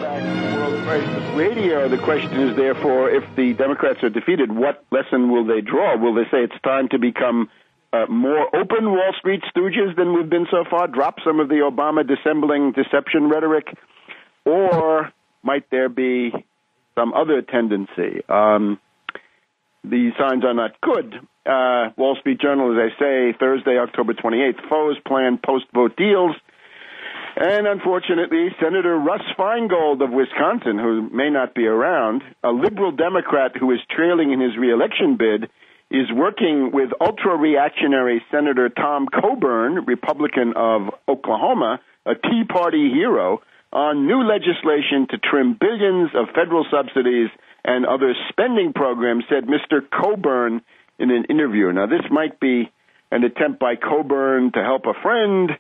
back to World Crisis Radio. The question is, therefore, if the Democrats are defeated, what lesson will they draw? Will they say it's time to become more open Wall Street stooges than we've been so far, drop some of the Obama dissembling deception rhetoric, or might there be some other tendency? The signs are not good. Wall Street Journal, as I say, Thursday, October 28th, foes plan post-vote deals. And unfortunately, Senator Russ Feingold of Wisconsin, who may not be around, a liberal Democrat who is trailing in his reelection bid, is working with ultra-reactionary Senator Tom Coburn, Republican of Oklahoma, a Tea Party hero, on new legislation to trim billions of federal subsidies and other spending programs, said Mr. Coburn in an interview. Now, this might be an attempt by Coburn to help a friend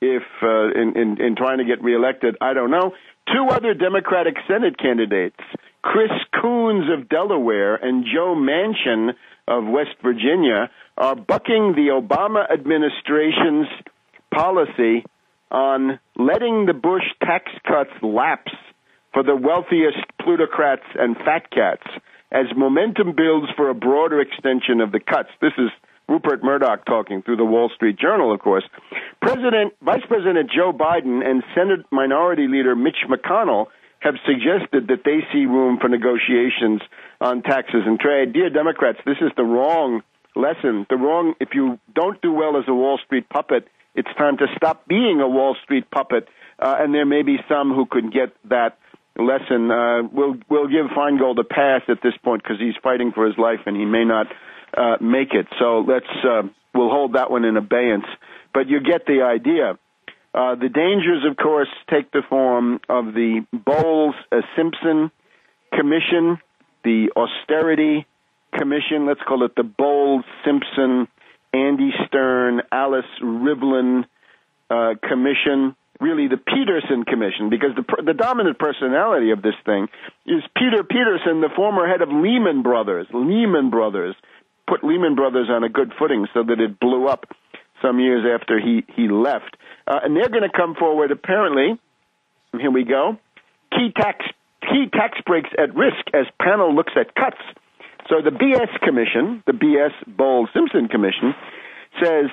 if in trying to get reelected. I don't know. Two other Democratic Senate candidates, Chris Coons of Delaware and Joe Manchin of West Virginia, are bucking the Obama administration's policy on letting the Bush tax cuts lapse for the wealthiest plutocrats and fat cats as momentum builds for a broader extension of the cuts. This is Rupert Murdoch talking through the Wall Street Journal, of course. Vice President Joe Biden and Senate Minority Leader Mitch McConnell have suggested that they see room for negotiations on taxes and trade. Dear Democrats, this is the wrong lesson. If you don't do well as a Wall Street puppet, it's time to stop being a Wall Street puppet, and there may be some who could get that lesson. We'll give Feingold a pass at this point because he's fighting for his life and he may not make it. So we'll hold that one in abeyance. But you get the idea. The dangers, of course, take the form of the Bowles-Simpson Commission, the Austerity Commission, let's call it the Bowles-Simpson, Andy Stern, Alice Rivlin Commission, really the Peterson Commission, because the dominant personality of this thing is Peter Peterson, the former head of Lehman Brothers. Lehman Brothers put Lehman Brothers on a good footing so that it blew up some years after he left. And they're going to come forward, apparently, here we go, key tax breaks at risk as panel looks at cuts. So the BS Commission, the BS Bowles-Simpson Commission, says,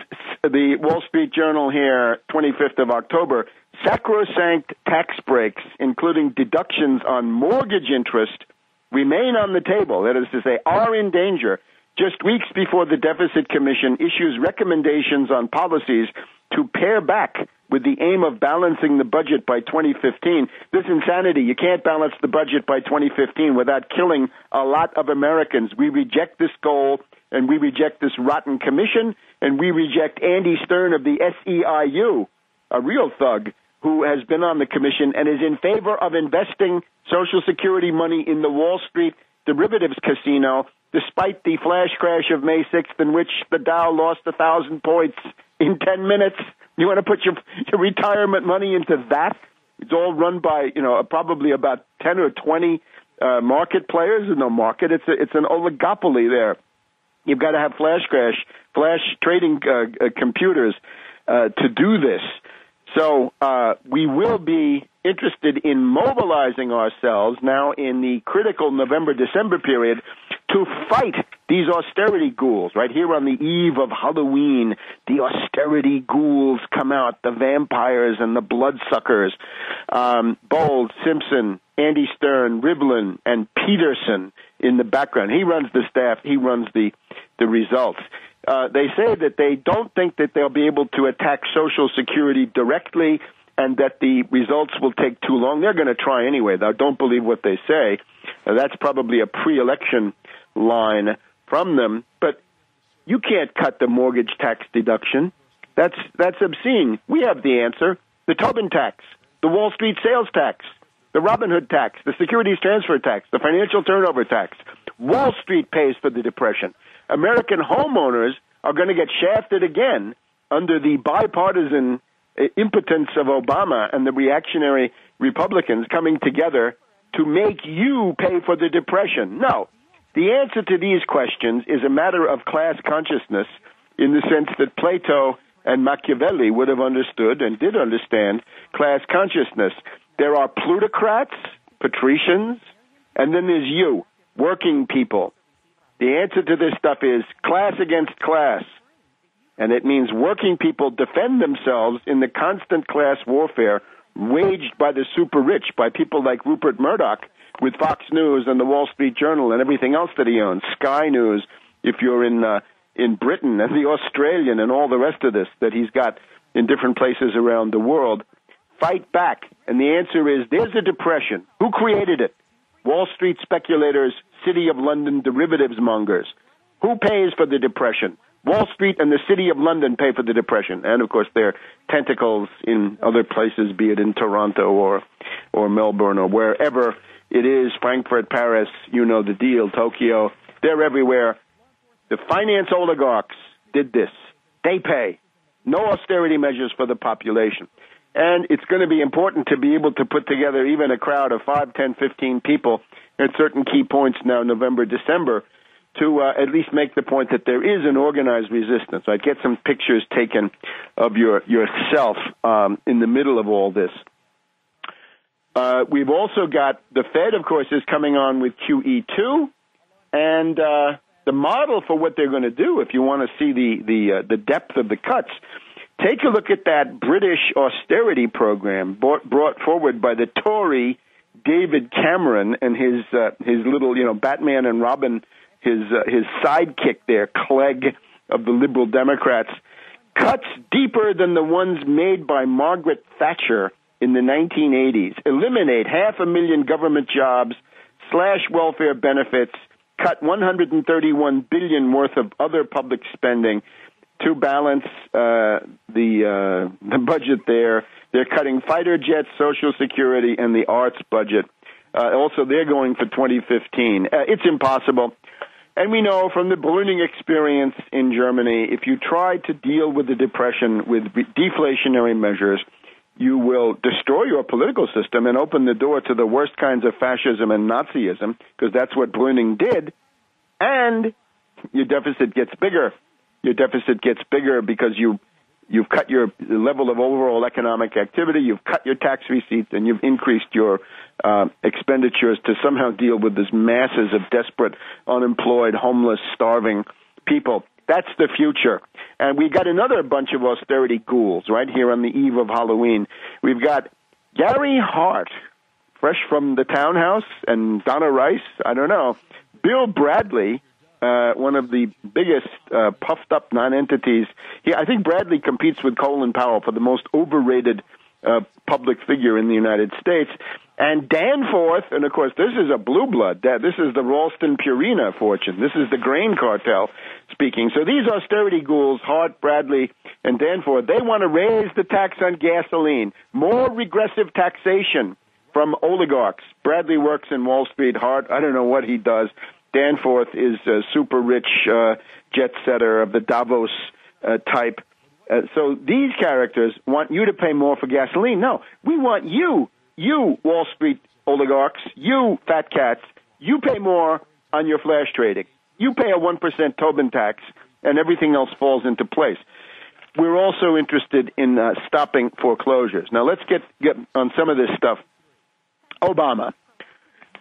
the Wall Street Journal here, 25th of October, sacrosanct tax breaks, including deductions on mortgage interest, remain on the table. That is to say, are in danger. Just weeks before the Deficit Commission issues recommendations on policies to pare back with the aim of balancing the budget by 2015. This insanity, you can't balance the budget by 2015 without killing a lot of Americans. We reject this goal, and we reject this rotten commission, and we reject Andy Stern of the SEIU, a real thug who has been on the commission and is in favor of investing Social Security money in the Wall Street derivatives casino, despite the flash crash of May 6th in which the Dow lost 1,000 points in 10 minutes. You want to put your retirement money into that? It's all run by, probably about 10 or 20 market players. No market. It's an oligopoly there. You've got to have flash trading computers to do this. So we will be interested in mobilizing ourselves now in the critical November-December period to fight these austerity ghouls. Right here on the eve of Halloween, the austerity ghouls come out, the vampires and the bloodsuckers. Bowles, Simpson, Andy Stern, Rivlin, and Peterson in the background. He runs the staff. He runs the results. They say that they don't think that they'll be able to attack Social Security directly and that the results will take too long. They're going to try anyway, though. Don't believe what they say. That's probably a pre-election line from them. But you can't cut the mortgage tax deduction. That's obscene. We have the answer. The Tobin tax, the Wall Street sales tax, the Robin Hood tax, the securities transfer tax, the financial turnover tax. Wall Street pays for the depression. American homeowners are going to get shafted again under the bipartisan impotence of Obama and the reactionary Republicans coming together to make you pay for the depression. No. The answer to these questions is a matter of class consciousness in the sense that Plato and Machiavelli would have understood and did understand class consciousness. There are plutocrats patricians, and then there's you, working people. The answer to this stuff is class against class. And it means working people defend themselves in the constant class warfare waged by the super rich, by people like Rupert Murdoch with Fox News and the Wall Street Journal and everything else that he owns, Sky News, if you're in Britain, and the Australian and all the rest of this that he's got in different places around the world. Fight back. And the answer is there's a depression. Who created it? Wall Street speculators, City of London derivatives mongers. Who pays for the depression? Wall Street and the City of London pay for the depression. And, of course, their tentacles in other places, be it in Toronto or Melbourne or wherever it is, Frankfurt, Paris, you know the deal, Tokyo. They're everywhere. The finance oligarchs did this. They pay. No austerity measures for the population. And it's going to be important to be able to put together even a crowd of 5, 10, 15 people at certain key points now, November, December, to at least make the point that there is an organized resistance. I'd get some pictures taken of yourself in the middle of all this. We've also got the Fed, of course, is coming on with QE2, and the model for what they're going to do, if you want to see the depth of the cuts, take a look at that British austerity program brought forward by the Tory David Cameron and his little, Batman and Robin, his sidekick there, Clegg of the Liberal Democrats. Cuts deeper than the ones made by Margaret Thatcher in the 1980s. Eliminate 500,000 government jobs, slash welfare benefits, cut $131 billion worth of other public spending to balance the budget there. They're cutting fighter jets, Social Security, and the arts budget. Also, they're going for 2015. It's impossible. And we know from the ballooning experience in Germany, if you try to deal with the depression with deflationary measures, you will destroy your political system and open the door to the worst kinds of fascism and Nazism, because that's what ballooning did. And your deficit gets bigger. Your deficit gets bigger because you've cut your level of overall economic activity, you've cut your tax receipts, and you've increased your expenditures to somehow deal with this masses of desperate, unemployed, homeless, starving people. That's the future. And we got another bunch of austerity ghouls right here on the eve of Halloween. We've got Gary Hart, fresh from the townhouse, and Donna Rice, I don't know. Bill Bradley, one of the biggest puffed-up non-entities. I think Bradley competes with Colin Powell for the most overrated public figure in the United States. And Danforth, and of course, this is a blue blood. This is the Ralston Purina fortune. This is the grain cartel speaking. So these austerity ghouls, Hart, Bradley, and Danforth, they want to raise the tax on gasoline, more regressive taxation from oligarchs. Bradley works in Wall Street. Hart, I don't know what he does. Danforth is a super rich jet setter of the Davos type. So these characters want you to pay more for gasoline. No, we want you Wall Street oligarchs, you fat cats, you pay more on your flash trading. You pay a 1% Tobin tax, and everything else falls into place. We're also interested in stopping foreclosures. Now, let's get on some of this stuff. Obama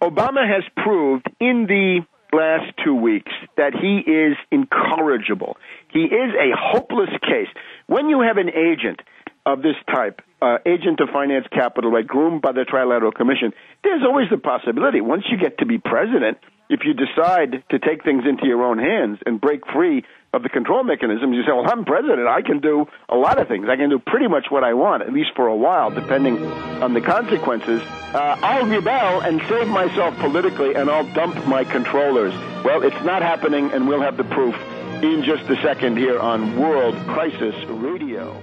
has proved in the last 2 weeks that he is incorrigible. He is a hopeless case. When you have an agent of this type, agent of finance capital, right, groomed by the Trilateral Commission, there's always the possibility, once you get to be president, if you decide to take things into your own hands and break free of the control mechanisms, you say, well, I'm president. I can do a lot of things. I can do pretty much what I want, at least for a while, depending on the consequences. I'll rebel and save myself politically, and I'll dump my controllers. Well, it's not happening, and we'll have the proof in just a second here on World Crisis Radio.